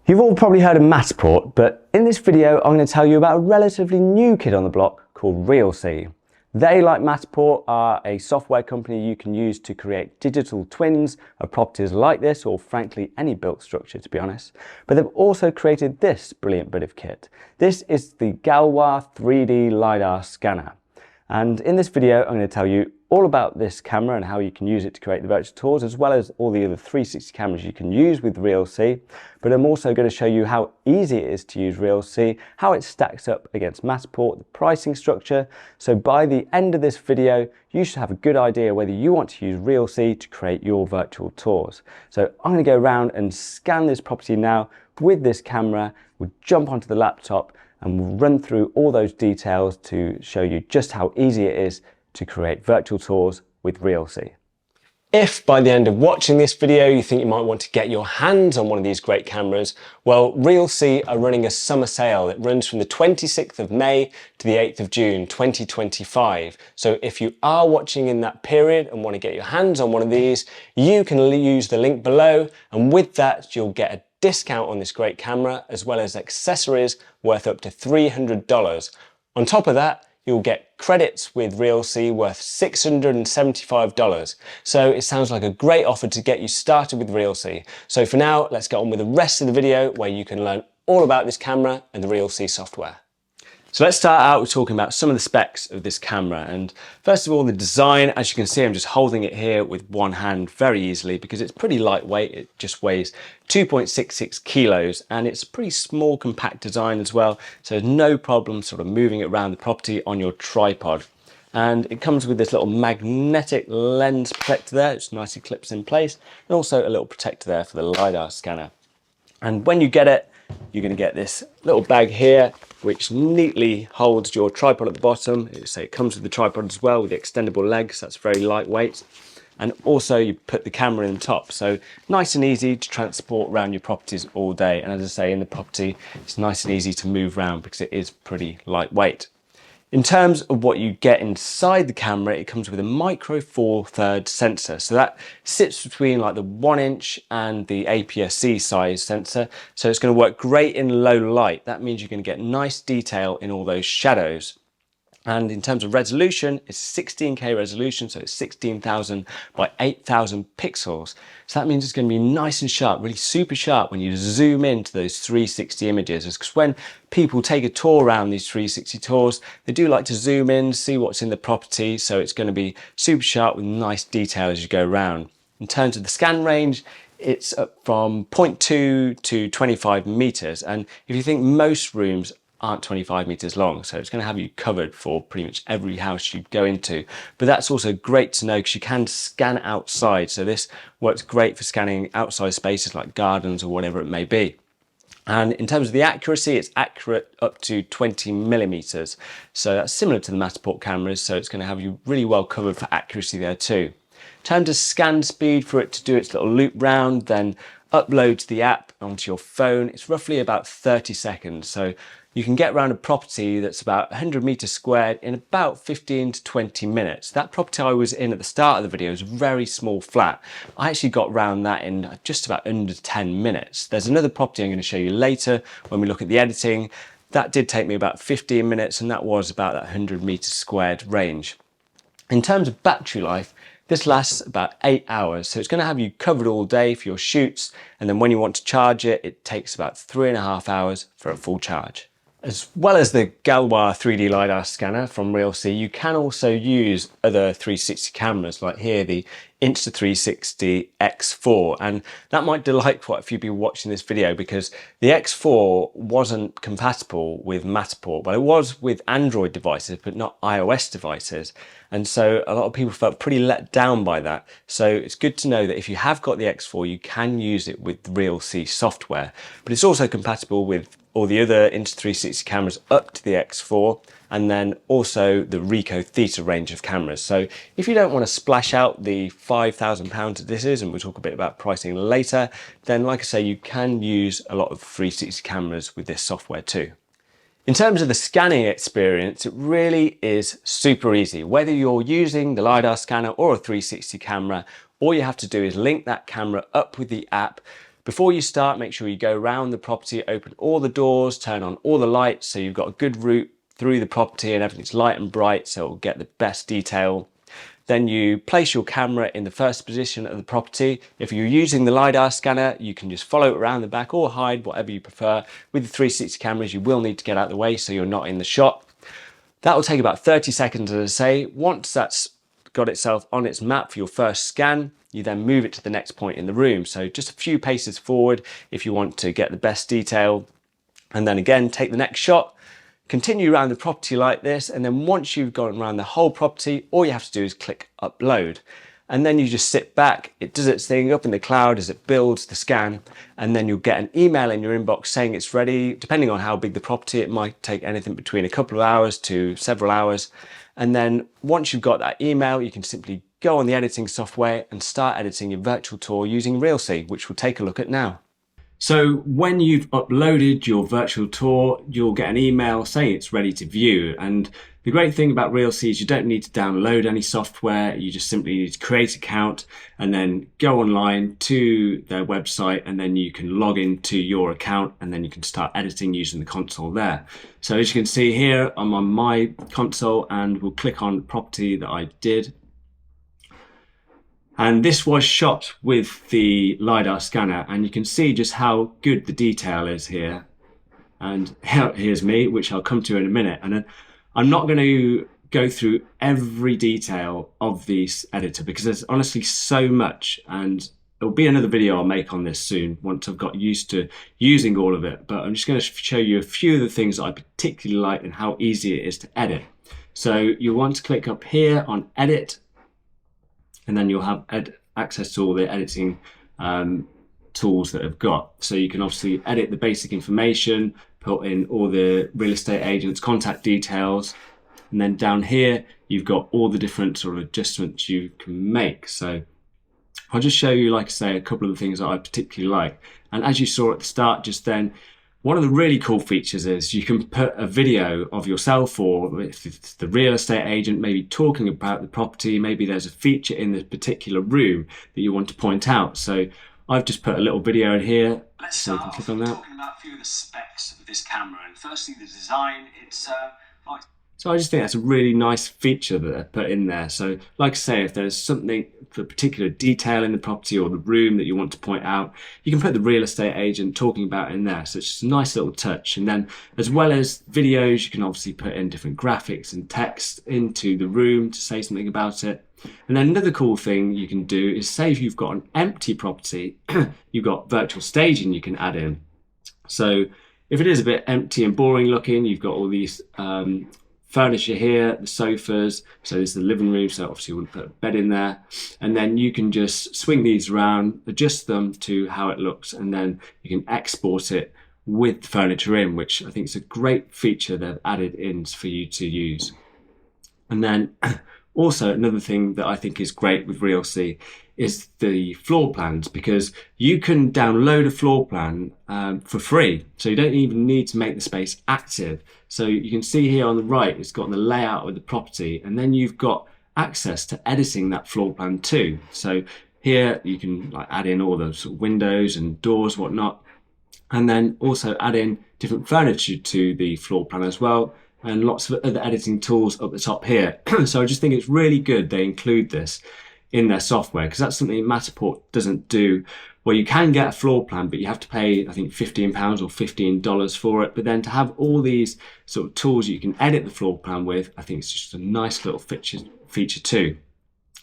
You've all probably heard of Matterport, but in this video I'm going to tell you about a relatively new kid on the block called Realsee. They, like Matterport, are a software company you can use to create digital twins of properties like this, or frankly any built structure to be honest. But they've also created this brilliant bit of kit. This is the Galois 3D Lidar scanner. And in this video I'm going to tell you all about this camera and how you can use it to create the virtual tours, as well as all the other 360 cameras you can use with Realsee. But I'm also going to show you how easy it is to use Realsee, how it stacks up against Matterport, the pricing structure. So by the end of this video, you should have a good idea whether you want to use Realsee to create your virtual tours. So I'm going to go around and scan this property now with this camera. We'll jump onto the laptop and we'll run through all those details to show you just how easy it is to create virtual tours with Realsee. If by the end of watching this video you think you might want to get your hands on one of these great cameras, well, Realsee are running a summer sale that runs from the 26th of May to the 8th of June 2025. So if you are watching in that period and want to get your hands on one of these, you can use the link below, and with that you'll get a discount on this great camera, as well as accessories worth up to $300. On top of that, you'll get credits with Realsee worth $675. So it sounds like a great offer to get you started with Realsee. So for now, let's get on with the rest of the video where you can learn all about this camera and the Realsee software. So let's start out with talking about some of the specs of this camera. And first of all, the design. As you can see, I'm just holding it here with one hand very easily because it's pretty lightweight. It just weighs 2.66 kilos and it's a pretty small, compact design as well. So there's no problem sort of moving it around the property on your tripod. And it comes with this little magnetic lens protector there, which nicely clips in place, and also a little protector there for the LiDAR scanner. And when you get it, you're going to get this little bag here, which neatly holds your tripod at the bottom. So it comes with the tripod as well, with the extendable legs. That's very lightweight. And also you put the camera in the top. So nice and easy to transport around your properties all day. And as I say, in the property, it's nice and easy to move around because it is pretty lightweight. In terms of what you get inside the camera, it comes with a micro Four Thirds sensor. So that sits between like the 1" and the APS-C size sensor. So it's going to work great in low light. That means you're going to get nice detail in all those shadows. And in terms of resolution, it's 16K resolution, so it's 16,000 by 8,000 pixels. So that means it's going to be nice and sharp, really super sharp when you zoom into those 360 images. Because when people take a tour around these 360 tours, they do like to zoom in, see what's in the property. So it's going to be super sharp with nice detail as you go around. In terms of the scan range, it's up from 0.2 to 25 meters. And if you think most rooms aren't 25 meters long, so it's going to have you covered for pretty much every house you go into. But that's also great to know because you can scan outside, so this works great for scanning outside spaces like gardens or whatever it may be. And in terms of the accuracy, it's accurate up to 20 millimeters, so that's similar to the Matterport cameras, so it's going to have you really well covered for accuracy there too. In terms of scan speed, for it to do its little loop round, then upload to the app onto your phone, it's roughly about 30 seconds. So you can get around a property that's about 100 meters squared in about 15 to 20 minutes. That property I was in at the start of the video is a very small flat. I actually got around that in just about under 10 minutes. There's another property I'm going to show you later when we look at the editing. That did take me about 15 minutes and that was about that 100 meters squared range. In terms of battery life, this lasts about 8 hours, so it's going to have you covered all day for your shoots, and then when you want to charge it, it takes about 3.5 hours for a full charge. As well as the Galois 3D Lidar scanner from Realsee, you can also use other 360 cameras, like here the Insta360 X4, and that might delight quite a few people watching this video because the X4 wasn't compatible with Matterport. Well, it was with Android devices, but not iOS devices, and so a lot of people felt pretty let down by that. So it's good to know that if you have got the X4, you can use it with Realsee software, but it's also compatible with all the other Insta360 cameras up to the X4, and then also the Ricoh Theta range of cameras. So if you don't want to splash out the £5,000 that this is, and we'll talk a bit about pricing later, then like I say, you can use a lot of 360 cameras with this software too. In terms of the scanning experience, it really is super easy. Whether you're using the LiDAR scanner or a 360 camera, all you have to do is link that camera up with the app, Before you start, make sure you go around the property, open all the doors, turn on all the lights so you've got a good route through the property and everything's light and bright so it will get the best detail. Then you place your camera in the first position of the property. If you're using the Lidar scanner, you can just follow it around the back or hide, whatever you prefer. With the 360 cameras, you will need to get out of the way so you're not in the shot. That will take about 30 seconds, as I say. Once that's got itself on its map for your first scan, you then move it to the next point in the room. So just a few paces forward if you want to get the best detail. And then again, take the next shot. Continue around the property like this, and then once you've gone around the whole property, all you have to do is click upload. And then you just sit back, it does its thing up in the cloud as it builds the scan, and then you'll get an email in your inbox saying it's ready. Depending on how big the property, it might take anything between a couple of hours to several hours. And then once you've got that email, you can simply go on the editing software and start editing your virtual tour using Realsee, which we'll take a look at now. So when you've uploaded your virtual tour, you'll get an email saying it's ready to view. And the great thing about Realsee is you don't need to download any software. You just simply need to create an account and then go online to their website, and then you can log into your account and then you can start editing using the console there. So as you can see here, I'm on my console and we'll click on the property that I did. And this was shot with the Lidar scanner, and you can see just how good the detail is here. And here's me, which I'll come to in a minute. And I'm not going to go through every detail of this editor because there's honestly so much, and there'll be another video I'll make on this soon once I've got used to using all of it. But I'm just going to show you a few of the things that I particularly like and how easy it is to edit. So you'll want to click up here on edit, and then you'll have access to all the editing tools that I've got. So you can obviously edit the basic information, put in all the real estate agents' contact details, and then down here you've got all the different sort of adjustments you can make. So I'll just show you, like I say, a couple of the things that I particularly like. And as you saw at the start just then, one of the really cool features is you can put a video of yourself, or if it's the real estate agent maybe talking about the property, maybe there's a feature in this particular room that you want to point out. So I've just put a little video in here. Let's so start off talking about a few of the specs of this camera. And firstly, the design. So I just think that's a really nice feature that they've put in there. So like I say, if there's something, for a particular detail in the property or the room that you want to point out, you can put the real estate agent talking about it in there. So it's just a nice little touch. And then as well as videos, you can obviously put in different graphics and text into the room to say something about it. And then another cool thing you can do is, say if you've got an empty property, you've got virtual staging you can add in. So if it is a bit empty and boring looking, you've got all these furniture here, the sofas. So this is the living room, so obviously you wouldn't put a bed in there. And then you can just swing these around, adjust them to how it looks, and then you can export it with the furniture in, which I think is a great feature they've added in for you to use. And then also another thing that I think is great with Realsee is the floor plans, because you can download a floor plan for free. So you don't even need to make the space active. So you can see here on the right, it's got the layout of the property, and then you've got access to editing that floor plan too. So here you can like add in all those sort of windows and doors, whatnot, and then also add in different furniture to the floor plan as well, and lots of other editing tools up the top here. So I just think it's really good they include this in their software, because that's something Matterport doesn't do. Well, you can get a floor plan, but you have to pay, I think, £15 or $15 for it. But then to have all these sort of tools you can edit the floor plan with, I think it's just a nice little feature too.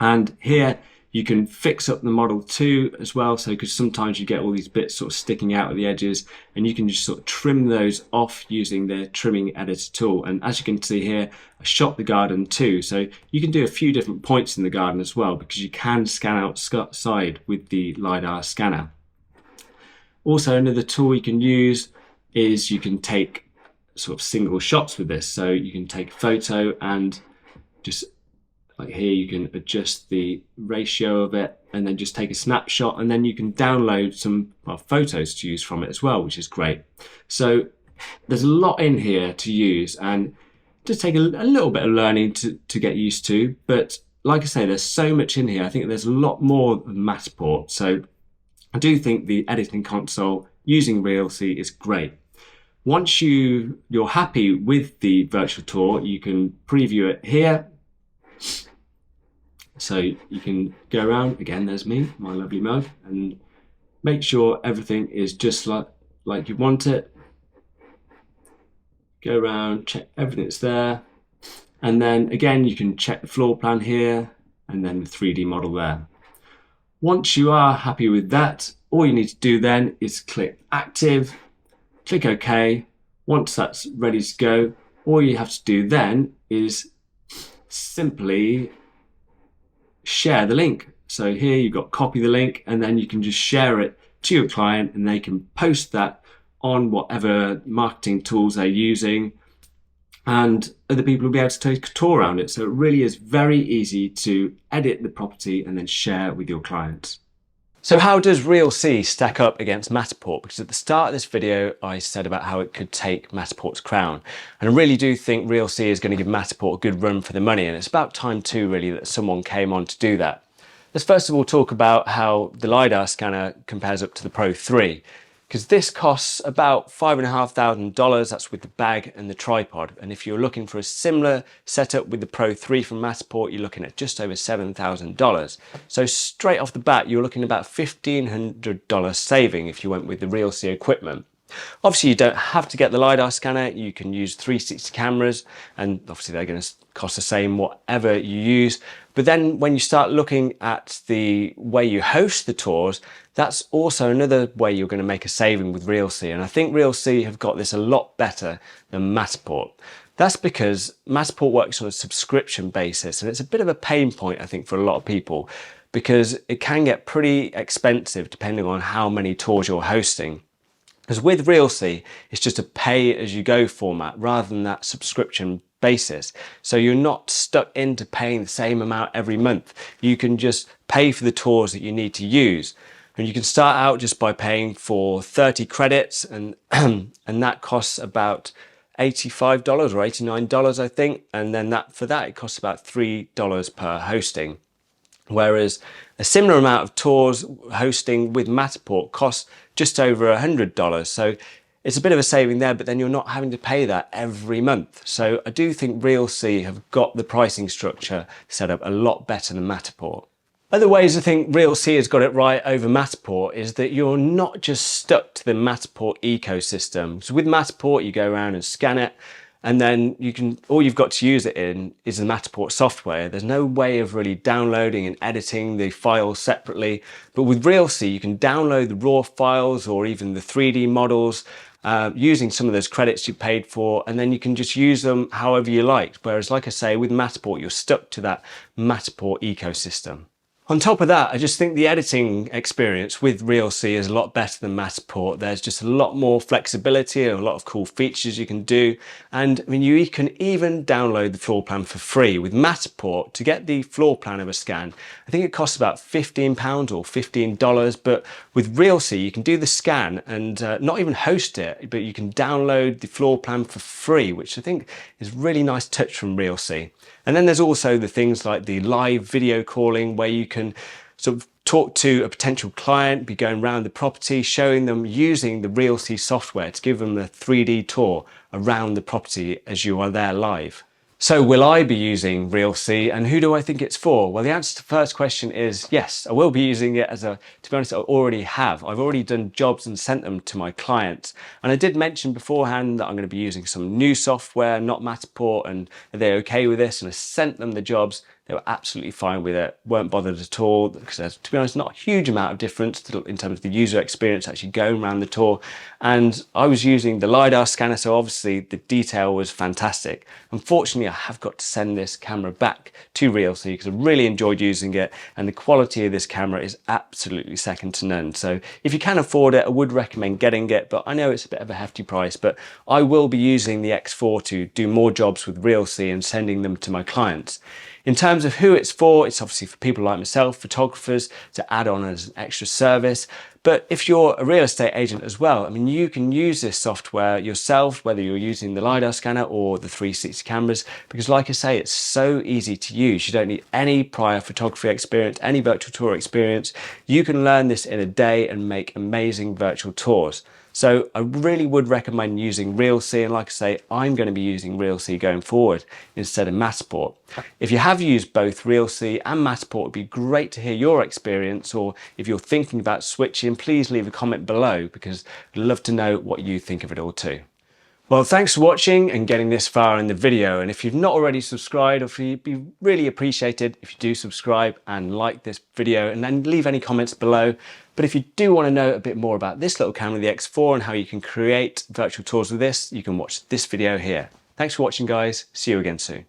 And here you can fix up the model too as well. So because sometimes you get all these bits sort of sticking out at the edges, and you can just sort of trim those off using the trimming editor tool. And as you can see here, I shot the garden too. So you can do a few different points in the garden as well, because you can scan outside with the Lidar scanner. Also, another tool you can use is you can take sort of single shots with this. So you can take a photo and just like here, you can adjust the ratio of it and then just take a snapshot, and then you can download some photos to use from it as well, which is great. So there's a lot in here to use, and just take a little bit of learning to get used to. But like I say, there's so much in here. I think there's a lot more than Matterport. So I do think the editing console using Realsee is great. Once you're happy with the virtual tour, you can preview it here. So you can go around, again, there's me, my lovely mug, and make sure everything is just like you want it. Go around, check everything that's there. And then again, you can check the floor plan here and then the 3D model there. Once you are happy with that, all you need to do then is click active, click OK. Once that's ready to go, all you have to do then is simply share the link. So here you've got copy the link, and then you can just share it to your client and they can post that on whatever marketing tools they're using, and other people will be able to take a tour around it. So it really is very easy to edit the property and then share with your clients. So how does Realsee stack up against Matterport? Because at the start of this video, I said about how it could take Matterport's crown. And I really do think Realsee is going to give Matterport a good run for the money. And it's about time too, really, that someone came on to do that. Let's first of all talk about how the Lidar scanner compares up to the Pro 3. Because this costs about $5,500, that's with the bag and the tripod. And if you're looking for a similar setup with the Pro 3 from Matterport, you're looking at just over $7,000. So straight off the bat, you're looking at about $1,500 saving if you went with the Realsee equipment. Obviously, you don't have to get the Lidar scanner. You can use 360 cameras, and obviously they're going to cost the same whatever you use. But then when you start looking at the way you host the tours, that's also another way you're going to make a saving with Realsee. And I think Realsee have got this a lot better than Matterport. That's because Matterport works on a subscription basis, and it's a bit of a pain point, I think, for a lot of people, because it can get pretty expensive depending on how many tours you're hosting. Because with Realsee, it's just a pay-as-you-go format rather than that subscription basis. So you're not stuck into paying the same amount every month. You can just pay for the tours that you need to use. And you can start out just by paying for 30 credits, and that costs about $85 or $89, I think. And then for that, it costs about $3 per hosting. Whereas a similar amount of tours hosting with Matterport costs just over $100. So it's a bit of a saving there, but then you're not having to pay that every month. So I do think Realsee have got the pricing structure set up a lot better than Matterport. Other ways I think Realsee has got it right over Matterport is that you're not just stuck to the Matterport ecosystem. So with Matterport, you go around and scan it, and then all you've got to use it in is the Matterport software. There's no way of really downloading and editing the files separately. But with Realsee, you can download the raw files or even the 3D models using some of those credits you paid for, and then you can just use them however you like. Whereas, like I say, with Matterport, you're stuck to that Matterport ecosystem. On top of that, I just think the editing experience with Realsee is a lot better than Matterport. There's just a lot more flexibility and a lot of cool features you can do. And I mean, you can even download the floor plan for free. With Matterport, to get the floor plan of a scan, I think it costs about £15 or $15. But with Realsee, you can do the scan and not even host it, but you can download the floor plan for free, which I think is a really nice touch from Realsee. And then there's also the things like the live video calling, where you can sort of talk to a potential client, be going around the property, showing them using the Realsee software to give them a 3D tour around the property as you are there live. So will I be using Realsee, and who do I think it's for? Well, the answer to the first question is yes, I will be using it to be honest, I already have. I've already done jobs and sent them to my clients. And I did mention beforehand that I'm going to be using some new software, not Matterport, and are they okay with this? And I sent them the jobs. They were absolutely fine with it, weren't bothered at all, because there's, to be honest, not a huge amount of difference in terms of the user experience actually going around the tour. And I was using the Lidar scanner, so obviously the detail was fantastic. Unfortunately, I have got to send this camera back to Realsee because I really enjoyed using it, and the quality of this camera is absolutely second to none. So if you can afford it, I would recommend getting it, but I know it's a bit of a hefty price, but I will be using the X4 to do more jobs with Realsee and sending them to my clients. In terms of who it's obviously for people like myself, photographers, to add on as an extra service. But if you're a real estate agent as well, I mean, you can use this software yourself, whether you're using the Lidar scanner or the 360 cameras, because like I say, it's so easy to use. You don't need any prior photography experience, any virtual tour experience. You can learn this in a day and make amazing virtual tours. So I really would recommend using Realsee, and like I say, I'm going to be using Realsee going forward instead of Matterport. If you have used both Realsee and Matterport, it'd be great to hear your experience, or if you're thinking about switching, please leave a comment below because I'd love to know what you think of it all too. Well, thanks for watching and getting this far in the video. And if you've not already subscribed, it'd be really appreciated if you do subscribe and like this video and then leave any comments below. But if you do want to know a bit more about this little camera, the X4, and how you can create virtual tours with this, you can watch this video here. Thanks for watching, guys. See you again soon.